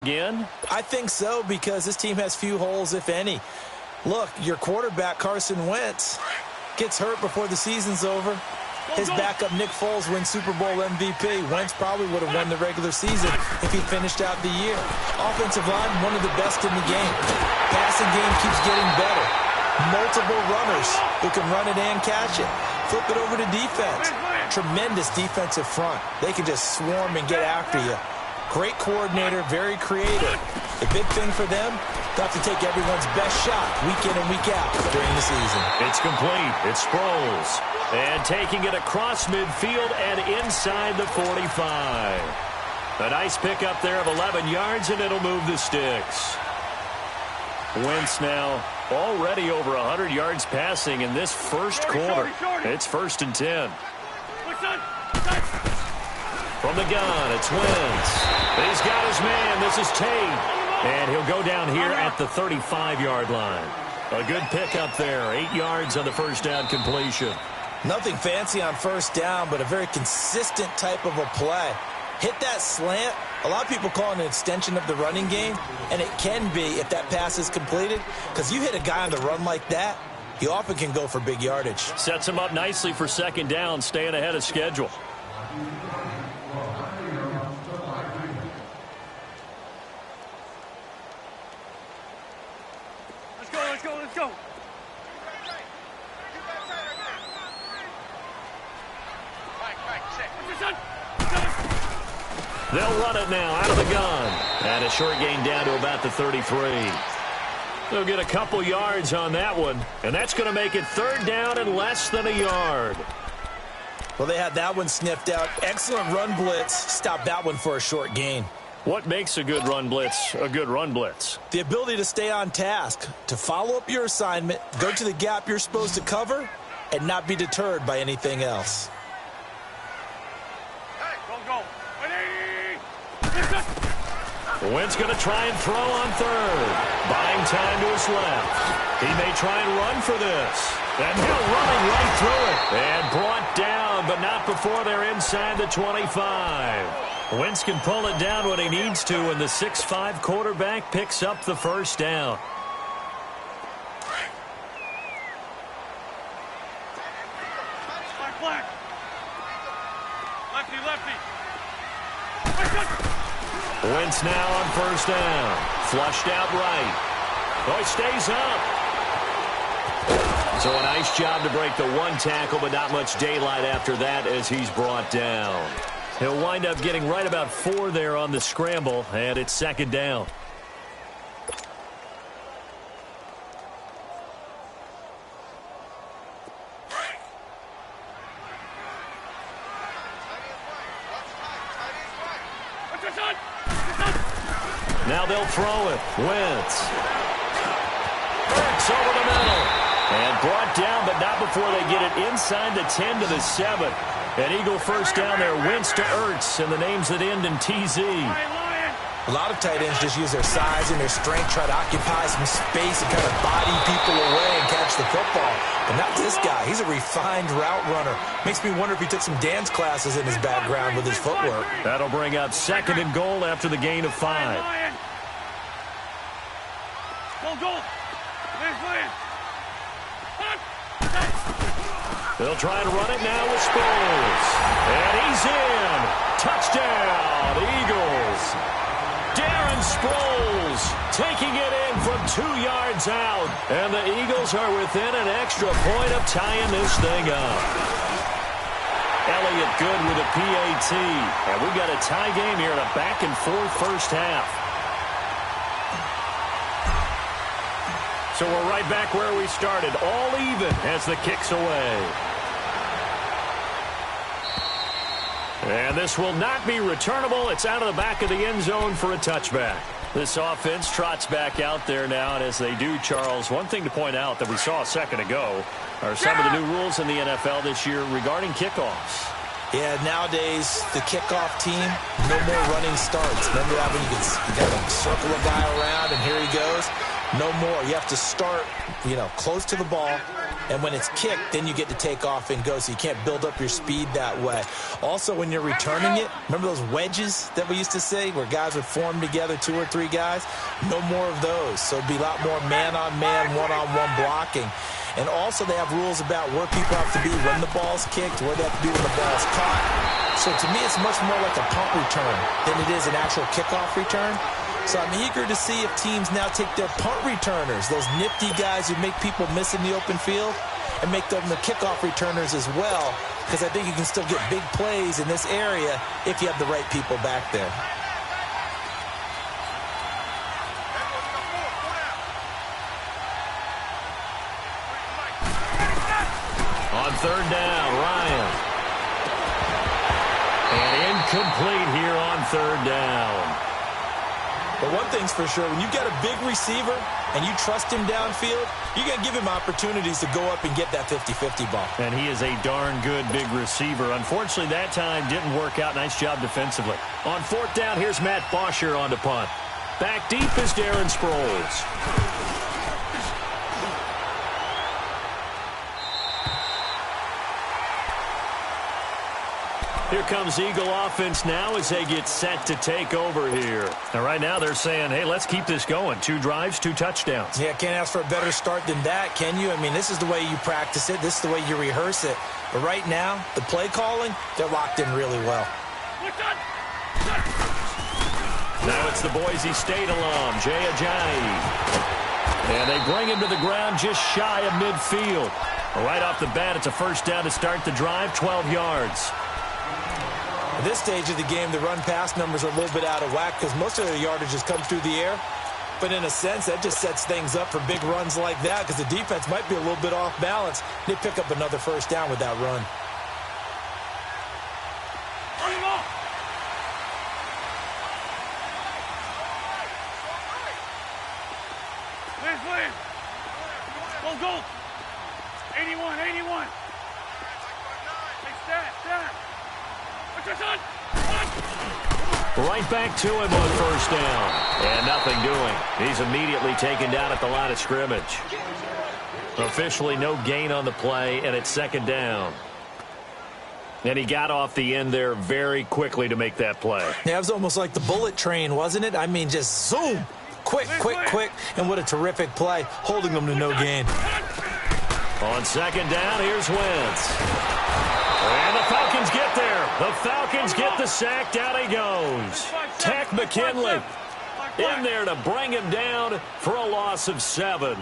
again? I think so, because this team has few holes, if any. Look, your quarterback, Carson Wentz, gets hurt before the season's over. His backup, Nick Foles, wins Super Bowl MVP. Wentz probably would have won the regular season if he finished out the year. Offensive line, one of the best in the game. Passing game keeps getting better. Multiple runners who can run it and catch it. Flip it over to defense. Tremendous defensive front. They can just swarm and get after you. Great coordinator, very creative. The big thing for them, they'll have to take everyone's best shot week in and week out during the season. It's complete. It's Sproles. And taking it across midfield and inside the 45. A nice pickup there of 11 yards, and it'll move the sticks. Wentz now already over 100 yards passing in this first quarter. It's 1st and 10. From the gun, it's Wentz. He's got his man. This is Tate. And he'll go down here at the 35-yard line. A good pickup there. 8 yards on the first down completion. Nothing fancy on first down, but a very consistent type of a play. Hit that slant. A lot of people call it an extension of the running game, and it can be if that pass is completed, because you hit a guy on the run like that, he often can go for big yardage. Sets him up nicely for second down, staying ahead of schedule. Let's go. They'll run it now out of the gun. And a short gain down to about the 33. They'll get a couple yards on that one. And that's going to make it 3rd down and less than a yard. Well, they had that one sniffed out. Excellent run blitz. Stop that one for a short gain. What makes a good run blitz a good run blitz? The ability to stay on task, to follow up your assignment, go to the gap you're supposed to cover, and not be deterred by anything else. Wentz going to try and throw on 3rd. Buying time to his left. He may try and run for this. And he'll running right through it. And brought down, but not before they're inside the 25. Wentz can pull it down when he needs to, and the 6'5" quarterback picks up the first down. Wentz now on 1st down. Flushed out right. Oh, he stays up. So a nice job to break the one tackle, but not much daylight after that as he's brought down. He'll wind up getting right about 4 there on the scramble, and it's 2nd down. Now they'll throw it. Wentz. Hurts over the middle. And brought down, but not before they get it inside the 10 to the 7. An Eagle first down there. Wentz to Ertz, and the names that end in TZ. A lot of tight ends just use their size and their strength, try to occupy some space and kind of body people away and catch the football. But not this guy. He's a refined route runner. Makes me wonder if he took some dance classes in his background with his footwork. That'll bring up 2nd and goal after the gain of 5. Go. They'll try to run it now with Sproles. And he's in. Touchdown, Eagles. Darren Sproles taking it in from 2 yards out. And the Eagles are within an extra point of tying this thing up. Elliott good with a PAT. And we've got a tie game here in a back-and-forth first half. So we're right back where we started, all even as the kick's away. And this will not be returnable. It's out of the back of the end zone for a touchback. This offense trots back out there now, and as they do, Charles, one thing to point out that we saw a second ago are some of the new rules in the NFL this year regarding kickoffs. Yeah, nowadays, the kickoff team, no more running starts. Remember that when you got to circle a guy around, and here he goes? No more. You have to start, close to the ball, And when it's kicked, then you get to take off and go, so you can't build up your speed that way. Also, when you're returning it, remember those wedges that we used to say where guys would form together, 2 or 3 guys? No more of those. So it'd be a lot more man-on-man, one-on-one blocking. And also they have rules about where people have to be when the ball's kicked, where they have to be when the ball's caught. So to me, it's much more like a punt return than it is an actual kickoff return. So I'm eager to see if teams now take their punt returners, those nifty guys who make people miss in the open field, and make them the kickoff returners as well, because I think you can still get big plays in this area if you have the right people back there. On 3rd down, Ryan. And incomplete here on 3rd down. But one thing's for sure, when you got a big receiver and you trust him downfield, you're going to give him opportunities to go up and get that 50-50 ball. And he is a darn good big receiver. Unfortunately, that time didn't work out. Nice job defensively. On 4th down, here's Matt Bosher on the punt. Back deep is Darren Sproles. Here comes Eagle offense now as they get set to take over here. Now, right now they're saying, hey, let's keep this going. 2 drives, 2 touchdowns. Yeah, can't ask for a better start than that, can you? I mean, this is the way you practice it. This is the way you rehearse it. But right now, the play calling, they're locked in really well. Now it's the Boise State alum, Jay Ajayi. And they bring him to the ground just shy of midfield. Right off the bat, it's a 1st down to start the drive, 12 yards. At this stage of the game, the run-pass numbers are a little bit out of whack because most of their yardage just comes through the air. But in a sense, that just sets things up for big runs like that because the defense might be a little bit off balance. They pick up another 1st down with that run. Go. 81. Hey, stat. Right back to him on 1st down. And nothing doing. He's immediately taken down at the line of scrimmage. Officially no gain on the play, and it's 2nd down. And he got off the end there very quickly to make that play. Yeah, it was almost like the bullet train, wasn't it? I mean, just zoom. Quick. And what a terrific play, holding them to no gain. On 2nd down, here's Wentz. And the Falcons get there. The Falcons get the sack. Down he goes. Tech McKinley in there to bring him down for a loss of 7.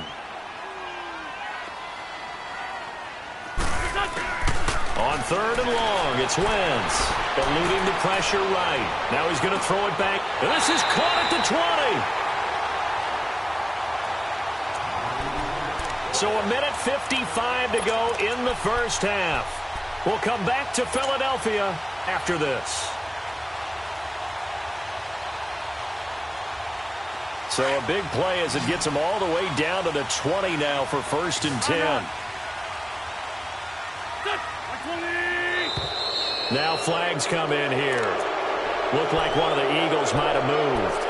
On 3rd and long, it's Wentz. Eluding the pressure right. Now he's going to throw it back. And this is caught at the 20. So 1:55 to go in the 1st half. We'll come back to Philadelphia after this. So a big play as it gets them all the way down to the 20 now for 1st and 10. Now flags come in here. Looked like one of the Eagles might have moved.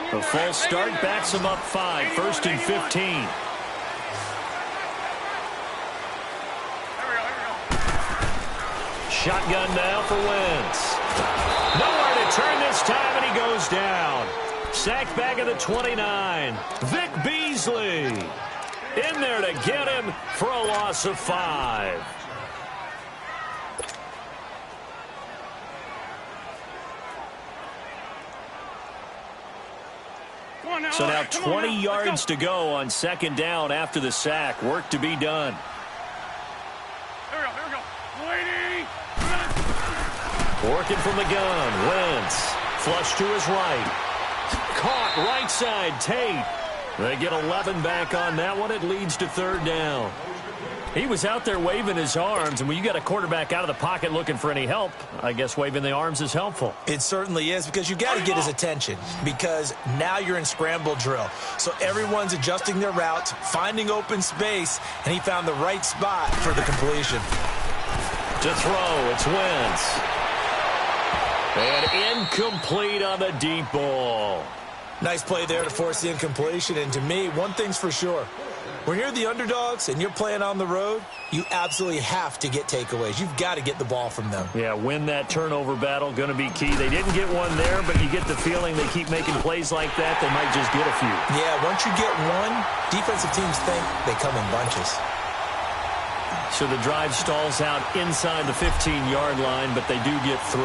The false start backs them up 5, 1st and 15. Shotgun now for Wentz. Nowhere to turn this time, and he goes down. Sacked back at the 29. Vic Beasley in there to get him for a loss of 5. So now 20 yards to go on 2nd down after the sack. Work to be done. Here we go. Working from the gun. Wentz. Flush to his right. Caught right side. Tate. They get 11 back on that one. It leads to 3rd down. He was out there waving his arms, and when you got a quarterback out of the pocket looking for any help, I guess waving the arms is helpful. It certainly is, because you got to get his attention, because now you're in scramble drill. So everyone's adjusting their routes, finding open space, and he found the right spot for the completion. To throw, it's Wentz. And incomplete on the deep ball. Nice play there to force the incompletion, and to me, one thing's for sure. When you're the underdogs and you're playing on the road, you absolutely have to get takeaways. You've got to get the ball from them. Yeah, win that turnover battle, going to be key. They didn't get one there, but you get the feeling they keep making plays like that, they might just get a few. Yeah, once you get one, defensive teams think they come in bunches. So the drive stalls out inside the 15-yard line, but they do get 3.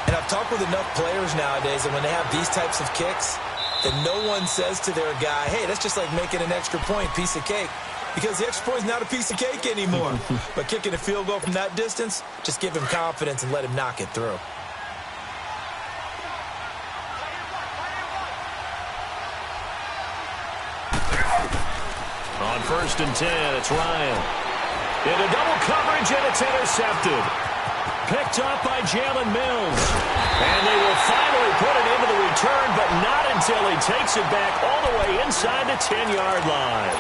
And I've talked with enough players nowadays, and when they have these types of kicks, that no one says to their guy, hey, that's just like making an extra point, piece of cake. Because the extra point is not a piece of cake anymore. But kicking a field goal from that distance, just give him confidence and let him knock it through. On 1st and 10, it's Ryan. Into double coverage, and it's intercepted. Picked up by Jalen Mills. And they will finally put it into the return, but not until he takes it back all the way inside the 10-yard line.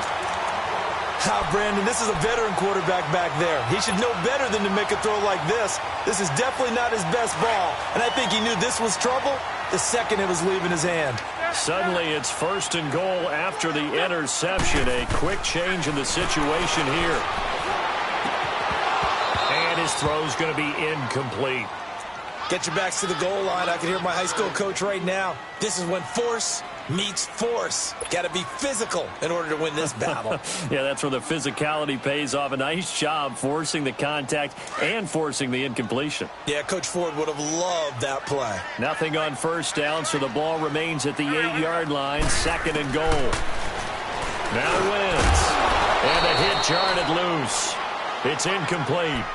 Brandon, this is a veteran quarterback back there. He should know better than to make a throw like this. This is definitely not his best ball. And I think he knew this was trouble the second it was leaving his hand. Suddenly, it's 1st and goal after the interception. A quick change in the situation here. And his throw's going to be incomplete. Get your backs to the goal line. I can hear my high school coach right now. This is when force meets force. Got to be physical in order to win this battle. Yeah, that's where the physicality pays off. A nice job forcing the contact and forcing the incompletion. Yeah, Coach Ford would have loved that play. Nothing on 1st down, so the ball remains at the 8-yard line. 2nd and goal. Now Wentz. And the hit jarred loose. It's incomplete.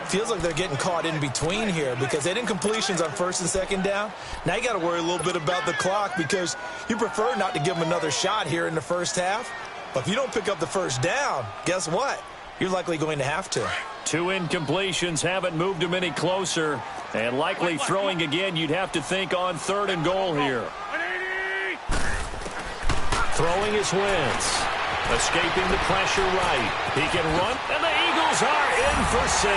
Feels like they're getting caught in between here because they had incompletions on 1st and 2nd down. Now you got to worry a little bit about the clock because you prefer not to give them another shot here in the first half. But if you don't pick up the 1st down, guess what? You're likely going to have to. 2 incompletions haven't moved him any closer. And likely throwing again, you'd have to think on 3rd and goal here. Throwing is Wentz. Escaping the pressure right. He can run, and the Eagles are in for 6.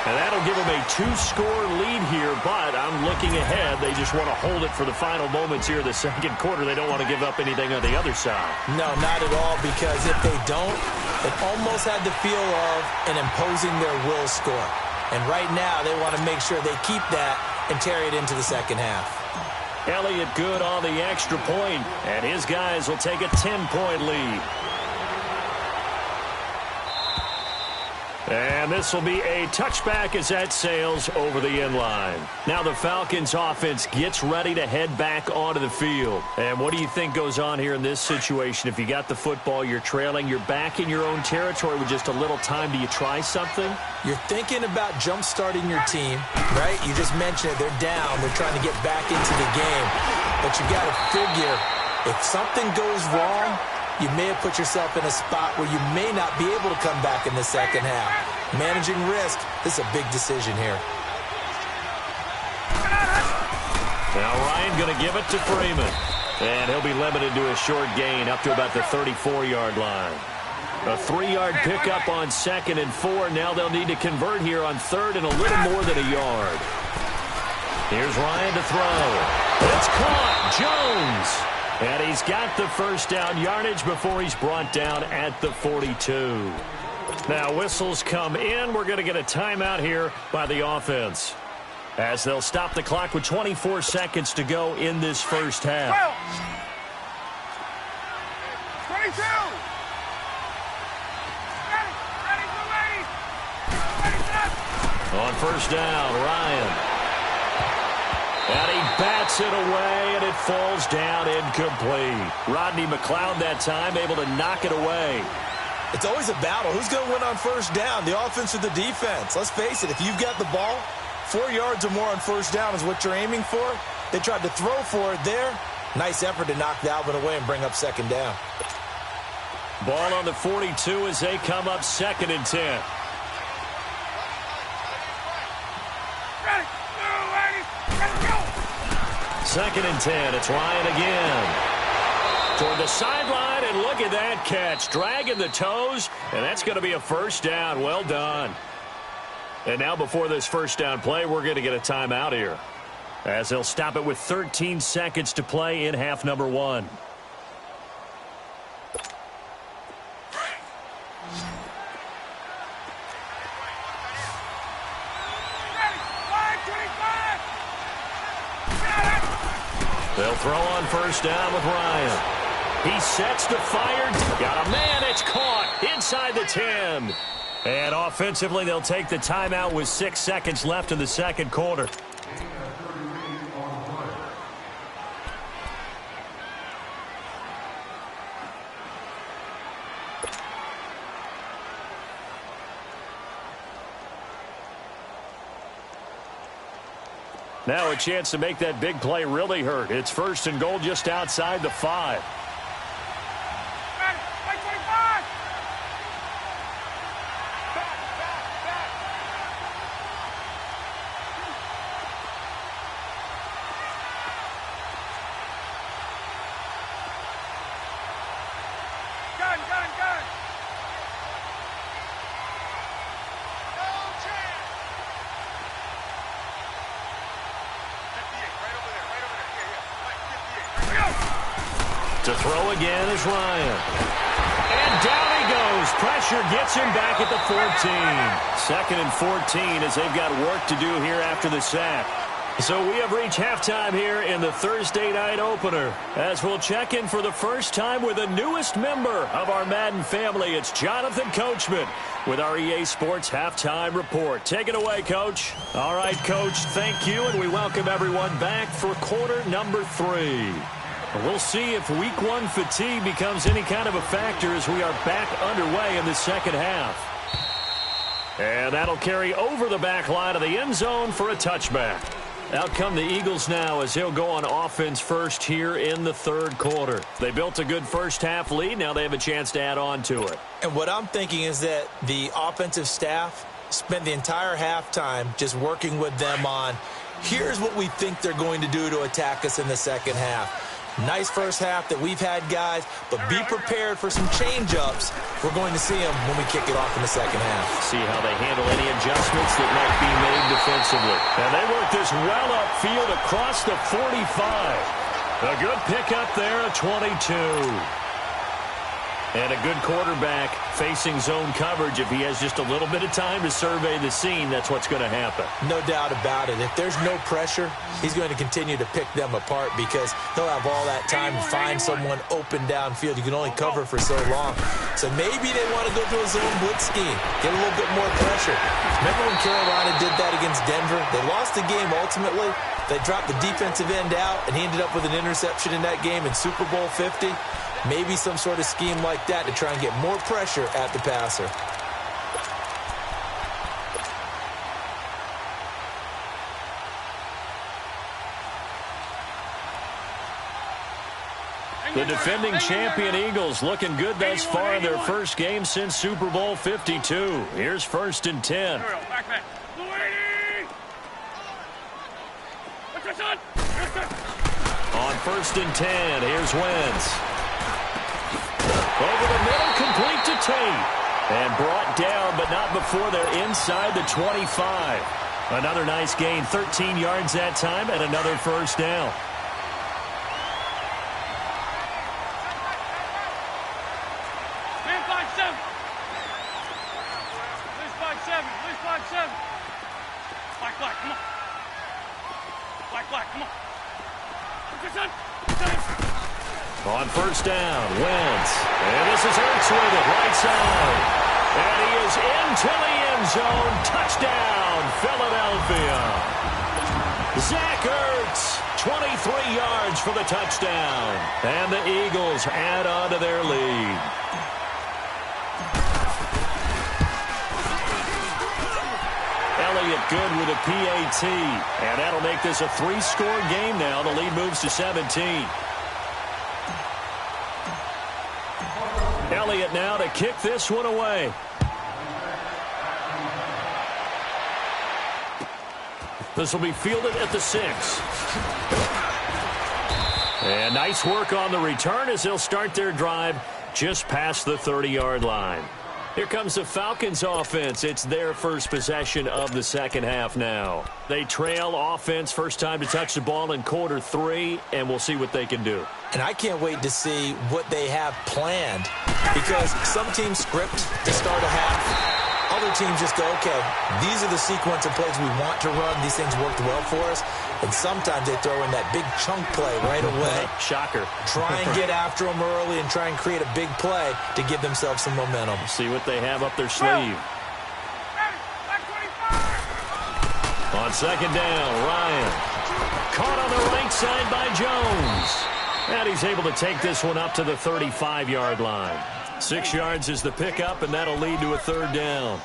And that'll give them a 2-score lead here, but I'm looking ahead. They just want to hold it for the final moments here of the 2nd quarter. They don't want to give up anything on the other side. No, not at all, because if they don't, it almost had the feel of an imposing their will score. And right now, they want to make sure they keep that and carry it into the 2nd half. Elliott good on the extra point, and his guys will take a 10-point lead. And this will be a touchback as that sails over the end line. Now the Falcons offense gets ready to head back onto the field. And what do you think goes on here in this situation? If you got the football, you're trailing, you're back in your own territory with just a little time. Do you try something? You're thinking about jump-starting your team, right? You just mentioned it. They're down. They're trying to get back into the game. But you got to figure, if something goes wrong, you may have put yourself in a spot where you may not be able to come back in the 2nd half. Managing risk, this is a big decision here. Now Ryan going to give it to Freeman. And he'll be limited to a short gain up to about the 34-yard line. A 3-yard pickup on 2nd and 4. Now they'll need to convert here on 3rd and a little more than a yard. Here's Ryan to throw. It's caught. Jones. And he's got the 1st down yardage before he's brought down at the 42. Now whistles come in. We're going to get a timeout here by the offense, as they'll stop the clock with 24 seconds to go in this 1st half. 22. On 1st down, Ryan. And he bats it away, and it falls down incomplete. Rodney McLeod that time able to knock it away. It's always a battle. Who's going to win on 1st down, the offense or the defense? Let's face it, if you've got the ball, 4 yards or more on 1st down is what you're aiming for. They tried to throw for it there. Nice effort to knock Dalvin away and bring up 2nd down. Ball on the 42 as they come up 2nd and 10. Ready, go! 2nd and 10. It's Ryan again. Toward the sideline, and look at that catch. Dragging the toes, and that's going to be a first down. Well done. And now before this first down play, we're going to get a timeout here, as they'll stop it with 13 seconds to play in half number 1. They'll throw on first down with Ryan. He sets to fire. Got a man. It's caught inside the 10. And offensively, they'll take the timeout with 6 seconds left in the second quarter. Now a chance to make that big play really hurt. It's 1st and goal just outside the 5. To throw again is Ryan. And down he goes. Pressure gets him back at the 14. 2nd and 14 as they've got work to do here after the sack. So we have reached halftime here in the Thursday night opener, as we'll check in for the first time with the newest member of our Madden family. It's Jonathan Coachman with our EA Sports Halftime Report. Take it away, Coach. All right, Coach, thank you, and we welcome everyone back for quarter number 3. We'll see if week 1 fatigue becomes any kind of a factor as we are back underway in the second half. And that'll carry over the back line of the end zone for a touchback. Out come the Eagles now as they'll go on offense first here in the third quarter. They built a good first half lead. Now they have a chance to add on to it. And what I'm thinking is that the offensive staff spent the entire halftime just working with them on, here's what we think they're going to do to attack us in the second half. Nice first half that we've had, guys, but be prepared for some change-ups. We're going to see them when we kick it off in the second half. See how they handle any adjustments that might be made defensively. And they work this well upfield across the 45. A good pickup there, a 22. And a good quarterback facing zone coverage. If he has just a little bit of time to survey the scene, that's what's going to happen. No doubt about it. If there's no pressure, he's going to continue to pick them apart because he'll have all that time to find someone open downfield. You can only cover for so long. So maybe they want to go to a zone blitz scheme, get a little bit more pressure. Remember when Carolina did that against Denver? They lost the game ultimately. They dropped the defensive end out, and he ended up with an interception in that game in Super Bowl 50. Maybe some sort of scheme like that to try and get more pressure at the passer. The defending champion Eagles looking good thus far in their first game since Super Bowl 52. Here's 1st and 10. On 1st and 10, here's Wentz. Over the middle, complete to Tate. And brought down, but not before they're inside the 25. Another nice gain, 13 yards that time, and another first down. Man 5-7. Lose 5-7. Lose 5-7. Black, come on. Black, come on. On first down, Wentz. And this is Ertz with it, right side. And he is into the end zone. Touchdown, Philadelphia. Zach Ertz, 23 yards for the touchdown. And the Eagles add on to their lead. Elliott good with a PAT. And that'll make this a 3-score game now. The lead moves to 17. Elliott now to kick this one away. This will be fielded at the 6. And nice work on the return as they'll start their drive just past the 30-yard line. Here comes the Falcons offense. It's their first possession of the second half now. They trail offense, first time to touch the ball in quarter 3, and we'll see what they can do. And I can't wait to see what they have planned, because some teams script to start a half. Other teams just go, okay, these are the sequence of plays we want to run. These things worked well for us. And sometimes they throw in that big chunk play right away. Shocker. Try and get after them early and try and create a big play to give themselves some momentum. See what they have up their sleeve. On second down, Ryan. Caught on the right side by Jones. And he's able to take this one up to the 35-yard line. 6 yards is the pickup, and that'll lead to a third down.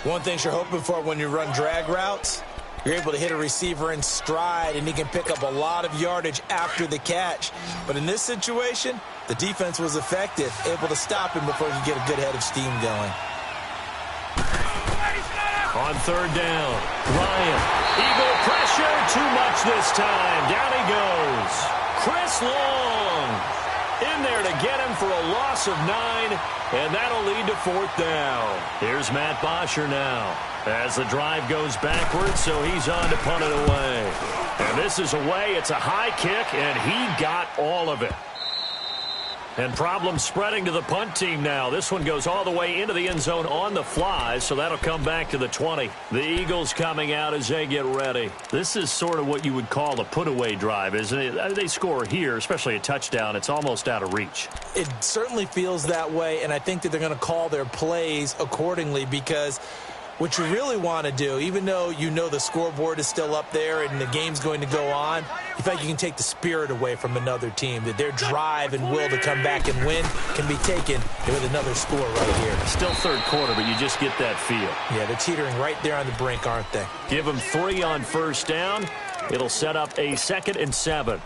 One thing you're hoping for when you run drag routes, you're able to hit a receiver in stride, and he can pick up a lot of yardage after the catch. But in this situation, the defense was effective, able to stop him before he could get a good head of steam going. On third down, Ryan. Eagle pressure, too much this time. Down he goes. Chris Long in there to get him for a loss of 9, and that'll lead to fourth down. Here's Matt Bosher now as the drive goes backwards, so he's on to punt it away. And this is away. It's a high kick, and he got all of it. And problems spreading to the punt team now. This one goes all the way into the end zone on the fly, so that'll come back to the 20. The Eagles coming out as they get ready. This is sort of what you would call a put-away drive, isn't it? They score here, especially a touchdown. It's almost out of reach. It certainly feels that way, and I think that they're going to call their plays accordingly, because what you really want to do, even though you know the scoreboard is still up there and the game's going to go on, you feel like you can take the spirit away from another team, that their drive and will to come back and win can be taken with another score right here. Still third quarter, but you just get that feel. Yeah, they're teetering right there on the brink, aren't they? Give them 3 on first down. It'll set up a 2nd and 7.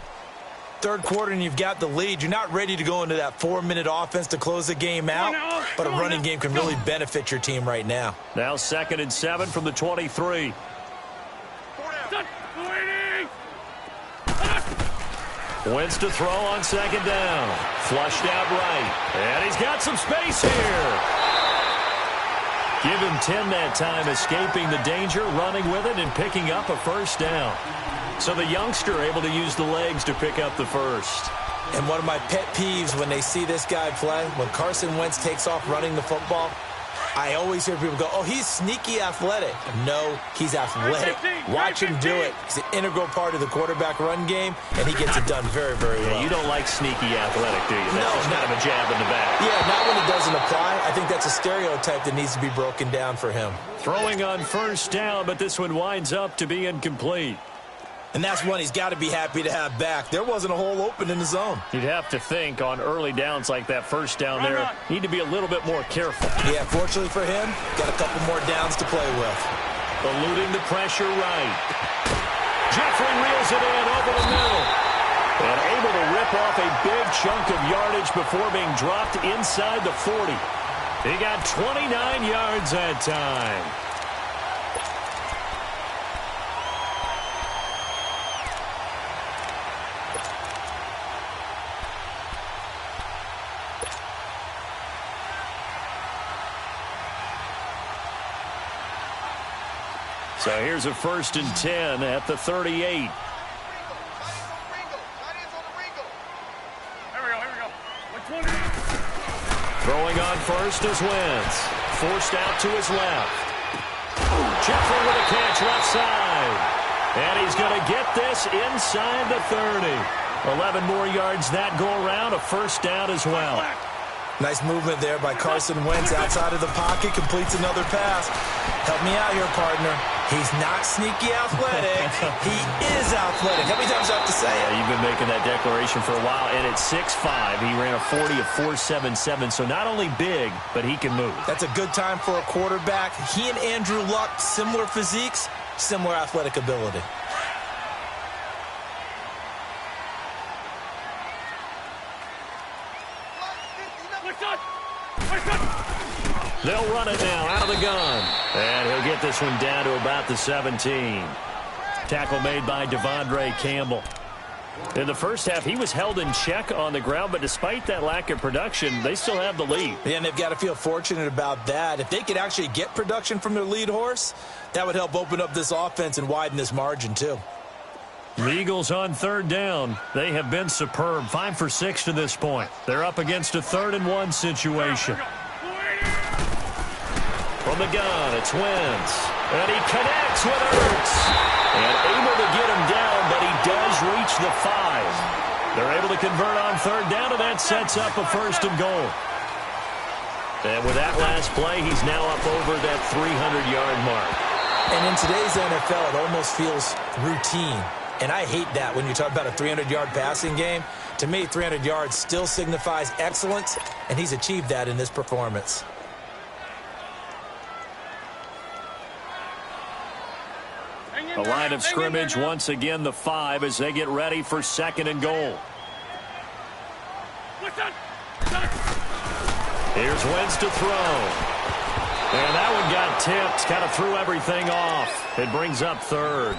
Third quarter and you've got the lead. You're not ready to go into that 4-minute offense to close the game out, but a running game can really benefit your team right now. Now 2nd and 7 from the 23. Wentz to throw on second down. Flushed out right. And he's got some space here. Give him 10 that time, escaping the danger, running with it, and picking up a first down. So the youngster able to use the legs to pick up the first. And one of my pet peeves when they see this guy play, when Carson Wentz takes off running the football, I always hear people go, oh, he's sneaky athletic. No, he's athletic. Watch him do it. He's an integral part of the quarterback run game, and he gets it done very, very well. Yeah, you don't like sneaky athletic, do you? That's just kind of a jab in the back. Yeah, not when it doesn't apply. I think that's a stereotype that needs to be broken down for him. Throwing on first down, but this one winds up to be incomplete. And that's one he's got to be happy to have back. There wasn't a hole open in the zone. You'd have to think on early downs like that first down there, need to be a little bit more careful. Yeah, fortunately for him, got a couple more downs to play with. Eluding the pressure right. Jeffrey reels it in over the middle. And able to rip off a big chunk of yardage before being dropped inside the 40. He got 29 yards that time. So here's a 1st and 10 at the 38. Here we go. 120. Throwing on first is Wentz. Forced out to his left. Jeffrey with a catch left side. And he's going to get this inside the 30. 11 more yards that go around. A first down as well. Nice movement there by Carson Wentz outside of the pocket. Completes another pass. Help me out here, partner. He's not sneaky athletic. He is athletic. How many times do I have to say it? Yeah, you've been making that declaration for a while. And at 6'5", he ran a 40 of 4.77. So not only big, but he can move. That's a good time for a quarterback. He and Andrew Luck, similar physiques, similar athletic ability. They'll run it now out of the gun. And he'll get this one down to about the 17. Tackle made by Devondre Campbell. In the first half, he was held in check on the ground, but despite that lack of production, they still have the lead. Yeah, and they've got to feel fortunate about that. If they could actually get production from their lead horse, that would help open up this offense and widen this margin, too. The Eagles on third down. They have been superb. 5 for 6 to this point. They're up against a 3rd-and-1 situation. From the gun, it's Wentz. And he connects with Ertz. And able to get him down, but he does reach the 5. They're able to convert on third down, and that sets up a 1st and goal. And with that last play, he's now up over that 300-yard mark. And in today's NFL, it almost feels routine. And I hate that when you talk about a 300-yard passing game. To me, 300 yards still signifies excellence, and he's achieved that in this performance. The line of scrimmage once again the 5 as they get ready for 2nd and goal. Here's Wentz to throw. And that one got tipped, kind of threw everything off. It brings up 3rd.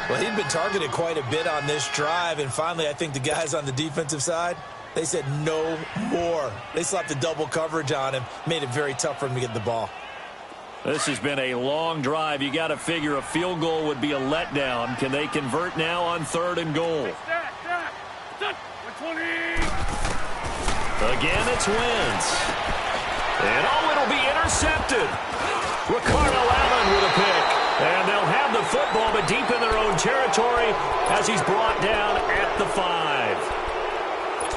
Well, he'd been targeted quite a bit on this drive, and finally I think the guys on the defensive side, they said no more. They slapped the double coverage on him, made it very tough for him to get the ball. This has been a long drive. You got to figure a field goal would be a letdown. Can they convert now on 3rd and goal? Again, it's Wentz. And it'll be intercepted. Ricardo Allen with a pick. And they'll have the football, but deep in their own territory as he's brought down at the 5.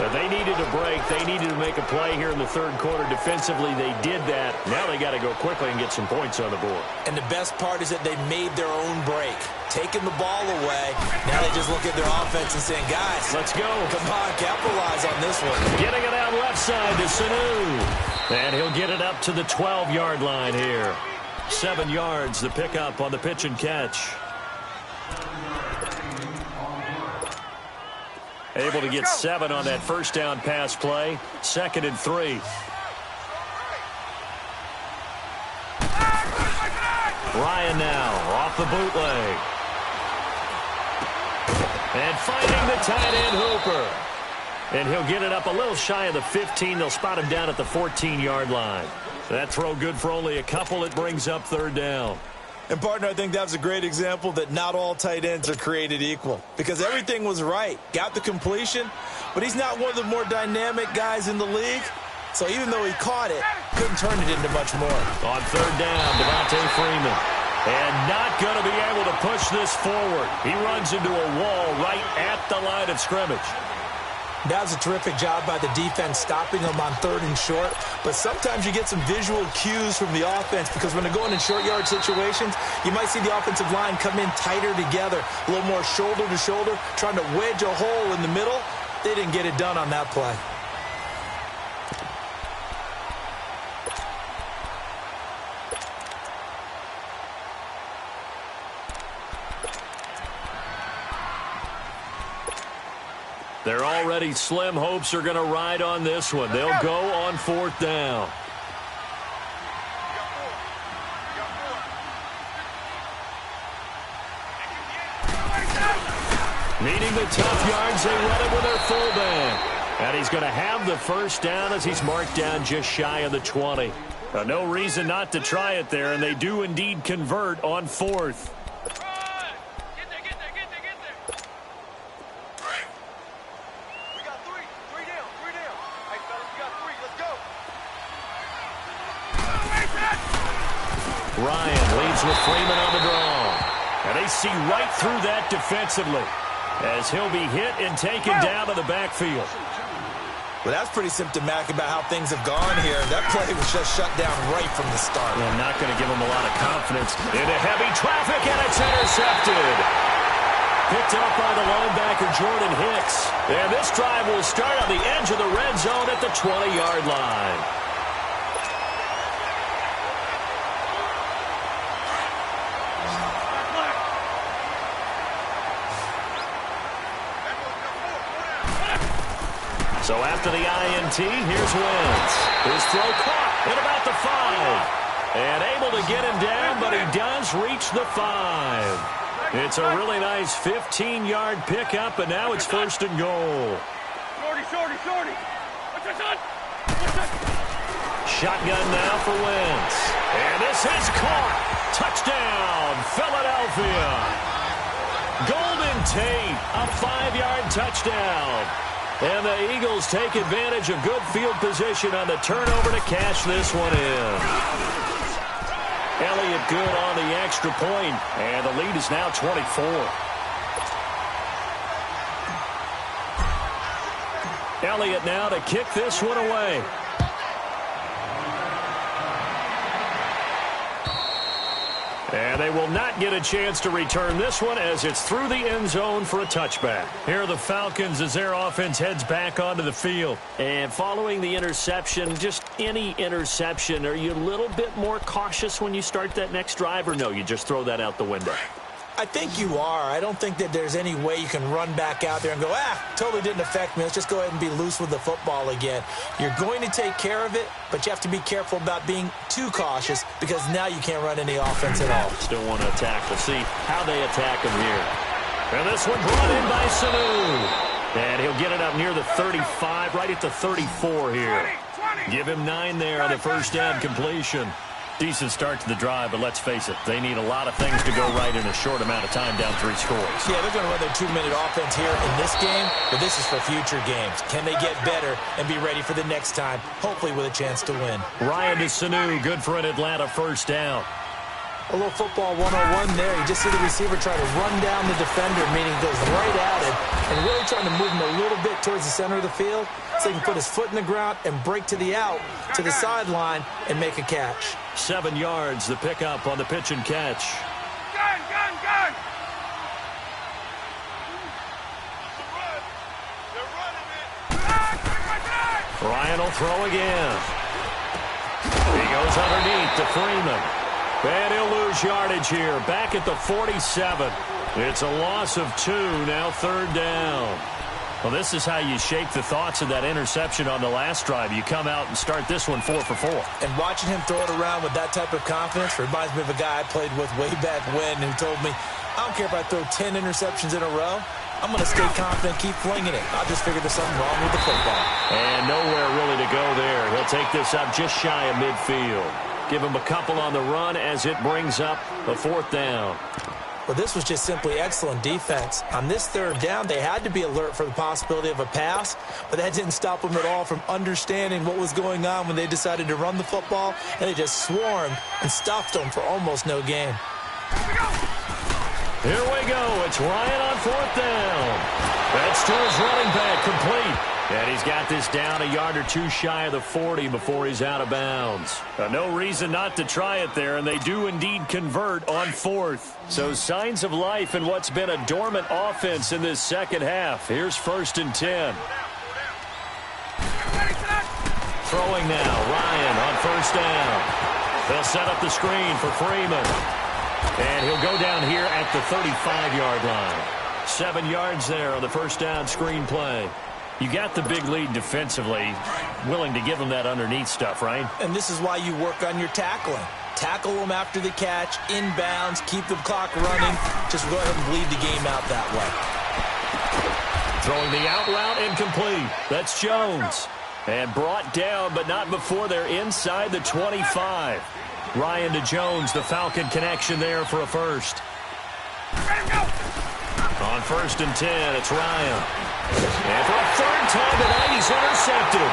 They needed a break. They needed to make a play here in the 3rd quarter. Defensively, they did that. Now they got to go quickly and get some points on the board. And the best part is that they made their own break. Taking the ball away. Now they just look at their offense and saying, guys, let's go. Come on, capitalize on this one. Getting it out left side to Sanu. And he'll get it up to the 12-yard line here. 7 yards, the pickup on the pitch and catch. Able to get 7 on that 1st down pass play. 2nd and 3. Ryan now off the bootleg. And finding the tight end Hooper. And he'll get it up a little shy of the 15. They'll spot him down at the 14-yard line. That throw good for only a couple. It brings up 3rd down. And, partner, I think that was a great example that not all tight ends are created equal. Because everything was right. Got the completion, but he's not one of the more dynamic guys in the league. So even though he caught it, couldn't turn it into much more. On 3rd down, Devontae Freeman. And not going to be able to push this forward. He runs into a wall right at the line of scrimmage. That was a terrific job by the defense stopping him on 3rd and short. But sometimes you get some visual cues from the offense because when they're going in short yard situations, you might see the offensive line come in tighter together, a little more shoulder to shoulder, trying to wedge a hole in the middle. They didn't get it done on that play. They're already slim hopes are going to ride on this one. They'll go on 4th down. Needing the tough yards, they run it with their fullback. And he's going to have the 1st down as he's marked down just shy of the 20. No reason not to try it there, and they do indeed convert on 4th. Ryan leads with Freeman on the draw. And they see right through that defensively as he'll be hit and taken down to the backfield. Well, that's pretty symptomatic about how things have gone here. That play was just shut down right from the start. Well, not going to give him a lot of confidence. Into heavy traffic, and it's intercepted. Picked up by the linebacker, Jordan Hicks. And this drive will start on the edge of the red zone at the 20-yard line. So after the INT, here's Wentz. His throw caught at about the 5. And able to get him down, but he does reach the 5. It's a really nice 15-yard pickup, and now it's 1st and goal. Shorty. What's that, son? Shotgun now for Wentz. And this is caught. Touchdown, Philadelphia. Golden Tate, a 5-yard touchdown. And the Eagles take advantage of good field position on the turnover to cash this one in. Elliott good on the extra point, and the lead is now 24. Elliott now to kick this one away. And they will not get a chance to return this one as it's through the end zone for a touchback. Here are the Falcons as their offense heads back onto the field. And following the interception, just any interception, are you a little bit more cautious when you start that next drive, or no, you just throw that out the window? I think you are. I don't think that there's any way you can run back out there and go, totally didn't affect me. Let's just go ahead and be loose with the football again. You're going to take care of it, but you have to be careful about being too cautious because now you can't run any offense at all. Still want to attack. We'll see how they attack him here. And this one brought in by Sanu. And he'll get it up near the 35, right at the 34 here. Give him 9 there on the first down completion. Decent start to the drive, but let's face it, they need a lot of things to go right in a short amount of time, down 3 scores. Yeah, they're going to run their 2-minute offense here in this game, but this is for future games. Can they get better and be ready for the next time, hopefully with a chance to win? Ryan to Sanu, good for an Atlanta first down. A little football 101 there. You just see the receiver try to run down the defender, meaning goes right at him, and really trying to move him a little bit towards the center of the field so he can put his foot in the ground and break to the out, to the sideline, and make a catch. 7 yards, the pickup on the pitch and catch. Gun! Ryan will throw again. He goes underneath to Freeman. And he'll lose yardage here. Back at the 47. It's a loss of 2, now 3rd down. Well, this is how you shake the thoughts of that interception on the last drive. You come out and start this one 4 for 4. And watching him throw it around with that type of confidence reminds me of a guy I played with way back when who told me, I don't care if I throw 10 interceptions in a row. I'm going to stay confident, keep flinging it. I just figured there's something wrong with the football. And nowhere really to go there. He'll take this up just shy of midfield. Give him a couple on the run as it brings up a 4th down. Well, this was just simply excellent defense. On this 3rd down, they had to be alert for the possibility of a pass, but that didn't stop them at all from understanding what was going on when they decided to run the football, and they just swarmed and stuffed them for almost no gain. Here we go. It's Ryan on 4th down. That's to his running back, complete. And he's got this down a yard or 2 shy of the 40 before he's out of bounds. No reason not to try it there, and they do indeed convert on 4th. So signs of life in what's been a dormant offense in this second half. Here's 1st and 10. Throwing now, Ryan on 1st down. They'll set up the screen for Freeman. And he'll go down here at the 35-yard line. 7 yards there on the first down screen play. You got the big lead defensively, willing to give them that underneath stuff, right? And this is why you work on your tackling. Tackle them after the catch, inbounds, keep the clock running. Just go ahead and bleed the game out that way. Throwing the out route incomplete. That's Jones. And brought down, but not before they're inside the 25. Ryan to Jones, the Falcon connection there for a first. On 1st and 10, it's Ryan. And for a 3rd time tonight, he's intercepted.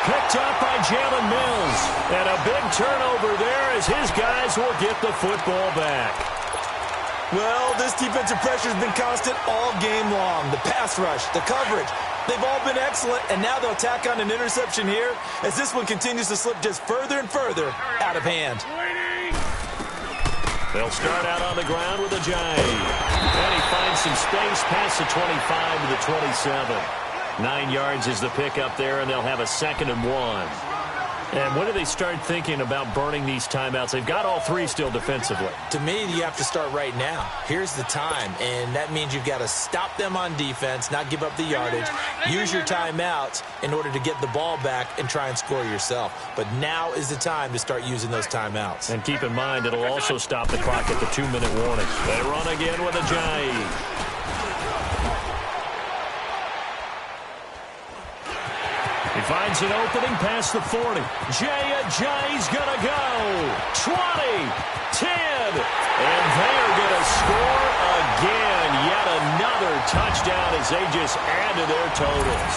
Picked up by Jalen Mills. And a big turnover there as his guys will get the football back. Well, this defensive pressure has been constant all game long. The pass rush, the coverage, they've all been excellent, and now they'll tack on an interception here as this one continues to slip just further and further out of hand. They'll start out on the ground with a J. And he finds some space past the 25 to the 27. 9 yards is the pickup there, and they'll have a 2nd and 1. And when do they start thinking about burning these timeouts? They've got all three still defensively. To me, you have to start right now. Here's the time, and that means you've got to stop them on defense, not give up the yardage, use your timeouts in order to get the ball back and try and score yourself. But now is the time to start using those timeouts. And keep in mind, it'll also stop the clock at the 2-minute warning. They run again with a Jai. He finds an opening past the 40. Jai's going to go. 20, 10, and they're going to score again. Yet another touchdown as they just add to their totals.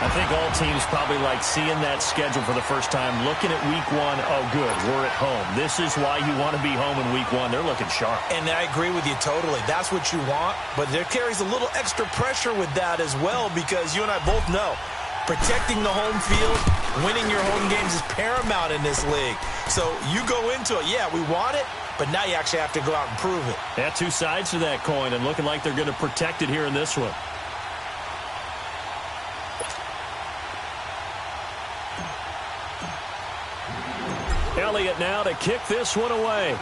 I think all teams probably like seeing that schedule for the first time, looking at week one. Oh, good, we're at home. This is why you want to be home in week one. They're looking sharp. And I agree with you totally. That's what you want, but there carries a little extra pressure with that as well because you and I both know protecting the home field, winning your home games is paramount in this league. So you go into it, yeah, we want it, but now you actually have to go out and prove it. Yeah, two sides to that coin, and looking like they're going to protect it here in this one. Elliott now to kick this one away.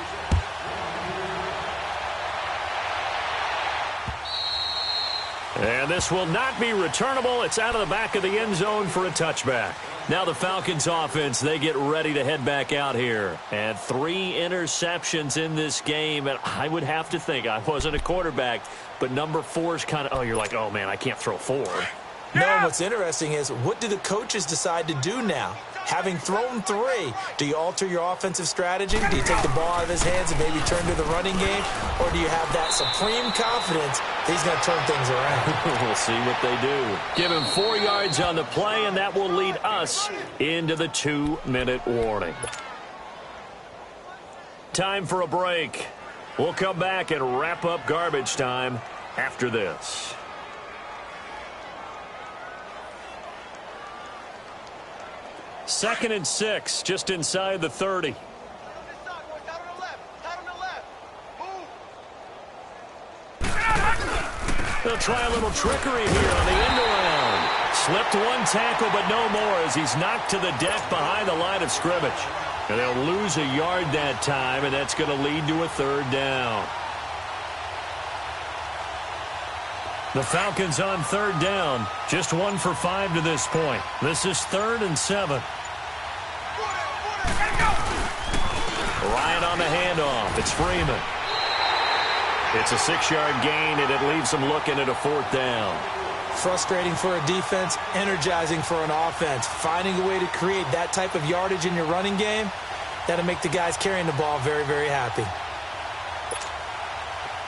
And this will not be returnable. It's out of the back of the end zone for a touchback. Now the Falcons offense, they get ready to head back out here. And 3 interceptions in this game. And I would have to think, I wasn't a quarterback, but number 4 is kind of, oh, you're like, oh, man, I can't throw 4. No, what's interesting is what do the coaches decide to do now? Having thrown 3, do you alter your offensive strategy? Do you take the ball out of his hands and maybe turn to the running game? Or do you have that supreme confidence that he's going to turn things around? We'll see what they do. Give him 4 yards on the play, and that will lead us into the 2-minute warning. Time for a break. We'll come back and wrap up garbage time after this. Second and 6, just inside the 30. They'll try a little trickery here on the end around. Slipped one tackle, but no more as he's knocked to the deck behind the line of scrimmage. And they'll lose a yard that time, and that's going to lead to a 3rd down. The Falcons on 3rd down, just 1 for 5 to this point. This is 3rd and 7. Ryan on the handoff. It's Freeman. It's a 6-yard gain, and it leaves them looking at a 4th down. Frustrating for a defense, energizing for an offense. Finding a way to create that type of yardage in your running game, that'll make the guys carrying the ball very, very happy.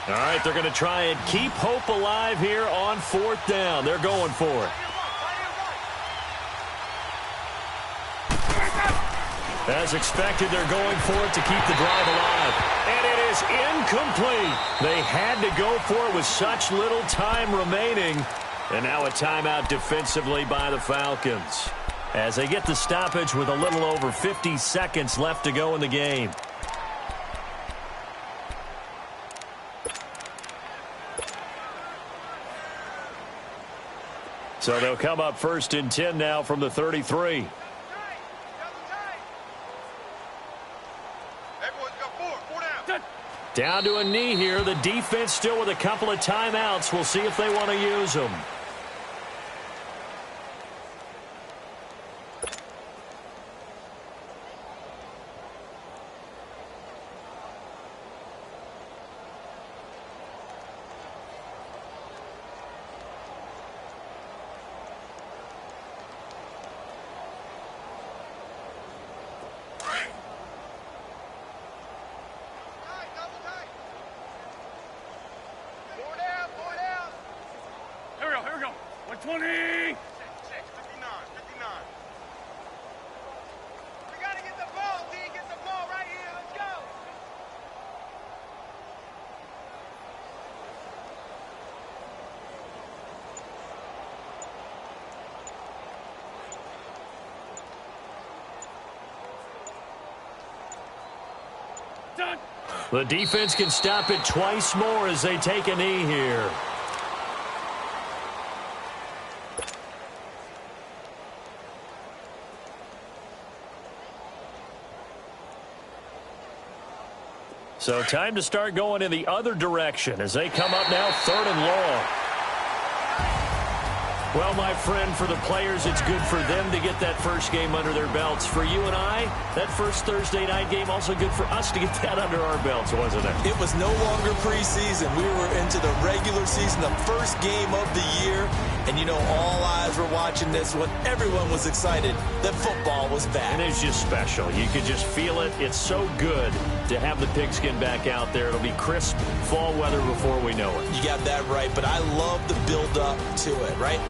All right, they're going to try and keep hope alive here on 4th down. They're going for it. As expected, they're going for it to keep the drive alive. And it is incomplete. They had to go for it with such little time remaining. And now a timeout defensively by the Falcons, as they get the stoppage with a little over 50 seconds left to go in the game. So they'll come up 1st and 10 now from the 33. Down to a knee here. The defense still with a couple of timeouts. We'll see if they want to use them. Here we go. 120. 59. We got to get the ball, D. Get the ball right here. Let's go. Done. The defense can stop it twice more as they take a knee here. So time to start going in the other direction as they come up now 3rd and long. Well, my friend, for the players, it's good for them to get that first game under their belts. For you and I, that first Thursday night game, also good for us to get that under our belts, wasn't it? It was no longer preseason. We were into the regular season, the first game of the year. And, you know, all eyes were watching this when everyone was excited that football was back. And it's just special. You could just feel it. It's so good to have the pigskin back out there. It'll be crisp fall weather before we know it. You got that right, but I love the build-up to it, right?